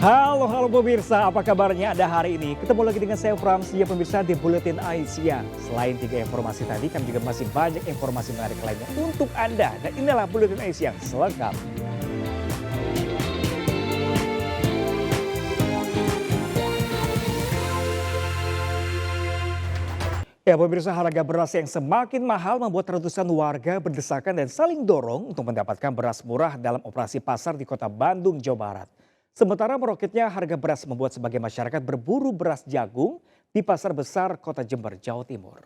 Halo pemirsa, apa kabarnya Anda hari ini? Ketemu lagi dengan saya Frams, ya pemirsa di Buletin AI Siang. Selain 3 informasi tadi, kami juga masih banyak informasi menarik lainnya untuk Anda. Dan inilah Buletin AI Siang selengkap. Ya pemirsa, harga beras yang semakin mahal membuat ratusan warga berdesakan dan saling dorong untuk mendapatkan beras murah dalam operasi pasar di kota Bandung, Jawa Barat. Sementara meroketnya harga beras membuat sebagian masyarakat berburu beras jagung di pasar besar kota Jember, Jawa Timur.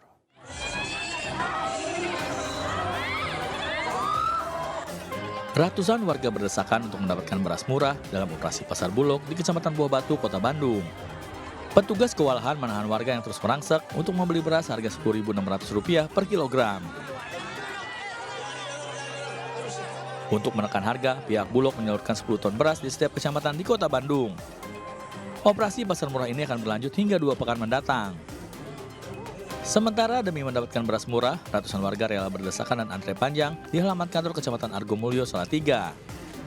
Ratusan warga berdesakan untuk mendapatkan beras murah dalam operasi Pasar Bulog di Kecamatan Buah Batu, Kota Bandung. Petugas kewalahan menahan warga yang terus merangsek untuk membeli beras harga Rp10.600 per kilogram. Untuk menekan harga, pihak Bulog menyalurkan 10 ton beras di setiap kecamatan di Kota Bandung. Operasi pasar murah ini akan berlanjut hingga 2 pekan mendatang. Sementara demi mendapatkan beras murah, ratusan warga rela berdesakan dan antre panjang di halaman kantor Kecamatan Argomulyo, Salatiga.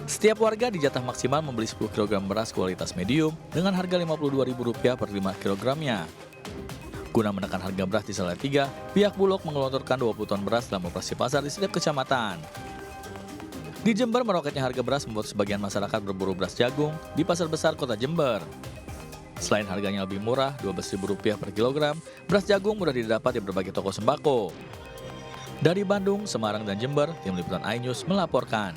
Setiap warga dijatah maksimal membeli 10 kg beras kualitas medium dengan harga Rp52.000 per 5 kilogramnya. Guna menekan harga beras di Salatiga, pihak Bulog menggelontorkan 20 ton beras dalam operasi pasar di setiap kecamatan. Di Jember, meroketnya harga beras membuat sebagian masyarakat berburu beras jagung di pasar besar kota Jember. Selain harganya lebih murah, Rp12.000 per kilogram, beras jagung mudah didapat di berbagai toko sembako. Dari Bandung, Semarang, dan Jember, tim liputan iNews melaporkan.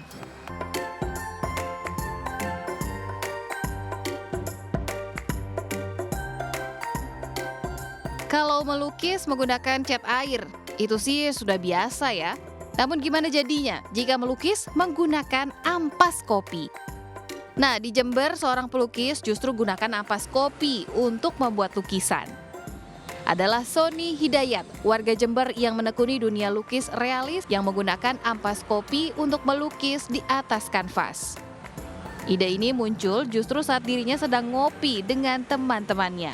Kalau melukis menggunakan cat air, itu sih sudah biasa ya. Namun gimana jadinya jika melukis menggunakan ampas kopi? Nah, di Jember seorang pelukis justru gunakan ampas kopi untuk membuat lukisan. Adalah Sony Hidayat, warga Jember yang menekuni dunia lukis realis yang menggunakan ampas kopi untuk melukis di atas kanvas. Ide ini muncul justru saat dirinya sedang ngopi dengan teman-temannya.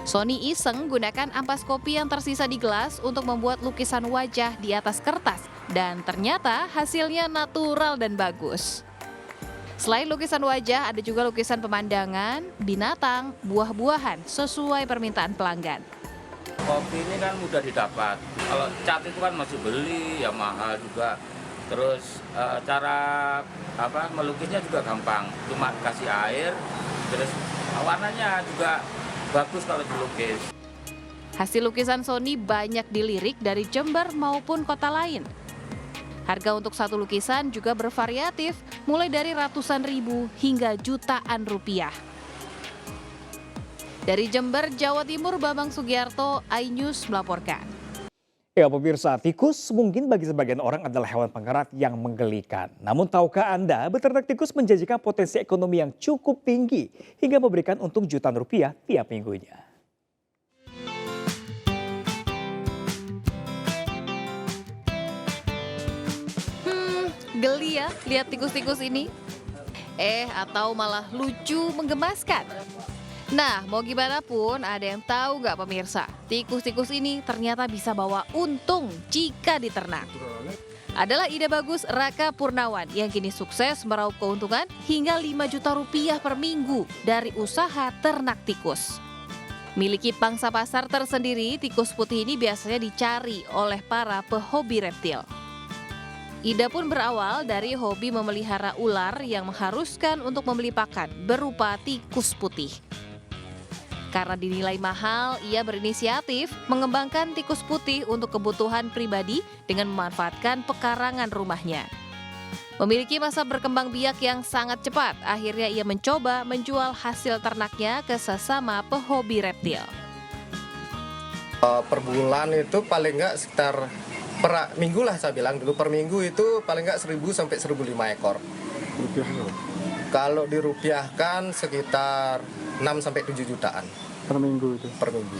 Sony iseng gunakan ampas kopi yang tersisa di gelas untuk membuat lukisan wajah di atas kertas dan ternyata hasilnya natural dan bagus. Selain lukisan wajah, ada juga lukisan pemandangan, binatang, buah-buahan sesuai permintaan pelanggan. Kopi ini kan mudah didapat. Kalau cat itu kan masih beli, ya mahal juga. Terus cara melukisnya juga gampang, cuma kasih air, terus warnanya juga bagus kalau dilukis. Hasil lukisan Sony banyak dilirik dari Jember maupun kota lain. Harga untuk satu lukisan juga bervariatif, mulai dari ratusan ribu hingga jutaan rupiah. Dari Jember, Jawa Timur, Bambang Sugiarto, iNews melaporkan. Ya pemirsa, tikus mungkin bagi sebagian orang adalah hewan pengerat yang menggelikan. Namun tahukah Anda, beternak tikus menjanjikan potensi ekonomi yang cukup tinggi hingga memberikan untung jutaan rupiah tiap minggunya. Geli ya lihat tikus-tikus ini? Atau malah lucu menggemaskan? Nah, mau gimana pun ada yang tahu nggak pemirsa? Tikus-tikus ini ternyata bisa bawa untung jika diternak. Adalah ide bagus Raka Purnawan yang kini sukses meraup keuntungan hingga 5 juta rupiah per minggu dari usaha ternak tikus. Miliki pangsa pasar tersendiri, tikus putih ini biasanya dicari oleh para pehobi reptil. Ida pun berawal dari hobi memelihara ular yang mengharuskan untuk membeli pakan berupa tikus putih. Karena dinilai mahal, ia berinisiatif mengembangkan tikus putih untuk kebutuhan pribadi dengan memanfaatkan pekarangan rumahnya. Memiliki masa berkembang biak yang sangat cepat, akhirnya ia mencoba menjual hasil ternaknya ke sesama pehobi reptil. Per bulan itu paling nggak sekitar per minggu lah, saya bilang dulu per minggu itu paling nggak 1.000 sampai 1.005 ekor. Rupiahnya? Kalau dirupiahkan sekitar 6 sampai 7 jutaan. Per minggu itu? Per minggu.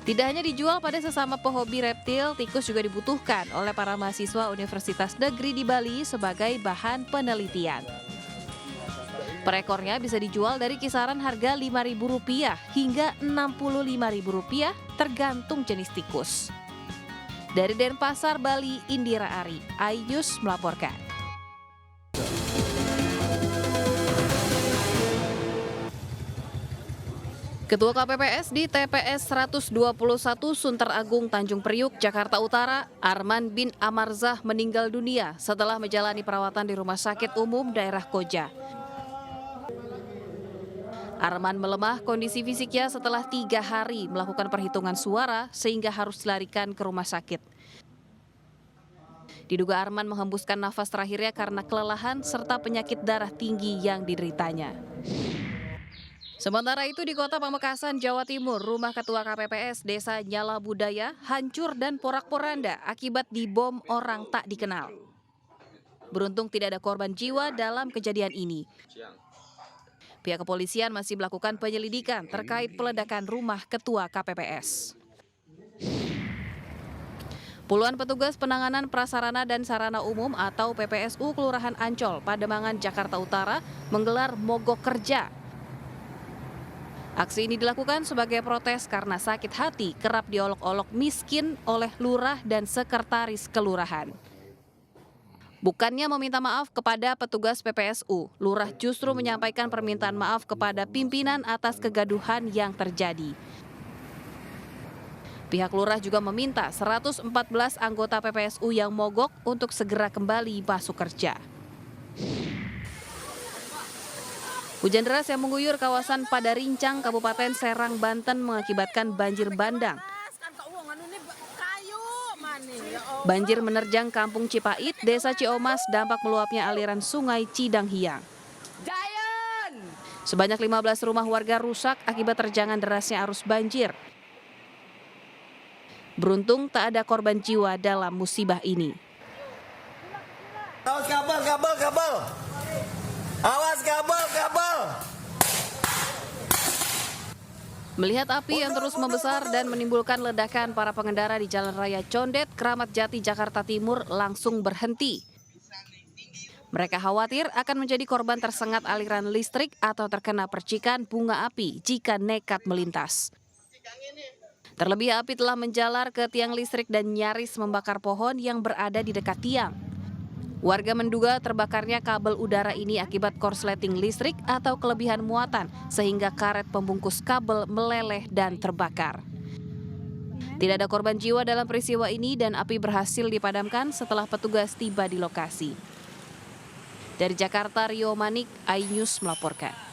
Tidak hanya dijual pada sesama pehobi reptil, tikus juga dibutuhkan oleh para mahasiswa Universitas Negeri di Bali sebagai bahan penelitian. Per ekornya bisa dijual dari kisaran harga Rp5.000 hingga Rp65.000 tergantung jenis tikus. Dari Denpasar, Bali, Indira Ari, iNews melaporkan. Ketua KPPS di TPS 121 Sunter Agung, Tanjung Priuk, Jakarta Utara, Arman bin Amarzah meninggal dunia setelah menjalani perawatan di Rumah Sakit Umum Daerah Koja. Arman melemah kondisi fisiknya setelah 3 hari melakukan perhitungan suara sehingga harus dilarikan ke rumah sakit. Diduga Arman menghembuskan nafas terakhirnya karena kelelahan serta penyakit darah tinggi yang dideritanya. Sementara itu di Kota Pamekasan, Jawa Timur, rumah Ketua KPPS Desa Nyala Budaya hancur dan porak-poranda akibat dibom orang tak dikenal. Beruntung tidak ada korban jiwa dalam kejadian ini. Pihak kepolisian masih melakukan penyelidikan terkait peledakan rumah Ketua KPPS. Puluhan petugas penanganan prasarana dan sarana umum atau PPSU Kelurahan Ancol, Pademangan, Jakarta Utara menggelar mogok kerja. Aksi ini dilakukan sebagai protes karena sakit hati kerap diolok-olok miskin oleh lurah dan sekretaris kelurahan. Bukannya meminta maaf kepada petugas PPSU, lurah justru menyampaikan permintaan maaf kepada pimpinan atas kegaduhan yang terjadi. Pihak lurah juga meminta 114 anggota PPSU yang mogok untuk segera kembali masuk kerja. Hujan deras yang mengguyur kawasan Padarincang, Kabupaten Serang, Banten mengakibatkan banjir bandang. Banjir menerjang Kampung Cipait, Desa Ciomas, dampak meluapnya aliran Sungai Cidanghiang. Sebanyak 15 rumah warga rusak akibat terjangan derasnya arus banjir. Beruntung tak ada korban jiwa dalam musibah ini. Awas kabel. Awas kabel. Melihat api yang terus membesar dan menimbulkan ledakan, para pengendara di Jalan Raya Condet, Kramat Jati, Jakarta Timur langsung berhenti. Mereka khawatir akan menjadi korban tersengat aliran listrik atau terkena percikan bunga api jika nekat melintas. Terlebih api telah menjalar ke tiang listrik dan nyaris membakar pohon yang berada di dekat tiang. Warga menduga terbakarnya kabel udara ini akibat korsleting listrik atau kelebihan muatan sehingga karet pembungkus kabel meleleh dan terbakar. Tidak ada korban jiwa dalam peristiwa ini dan api berhasil dipadamkan setelah petugas tiba di lokasi. Dari Jakarta, Rio Manik, iNews melaporkan.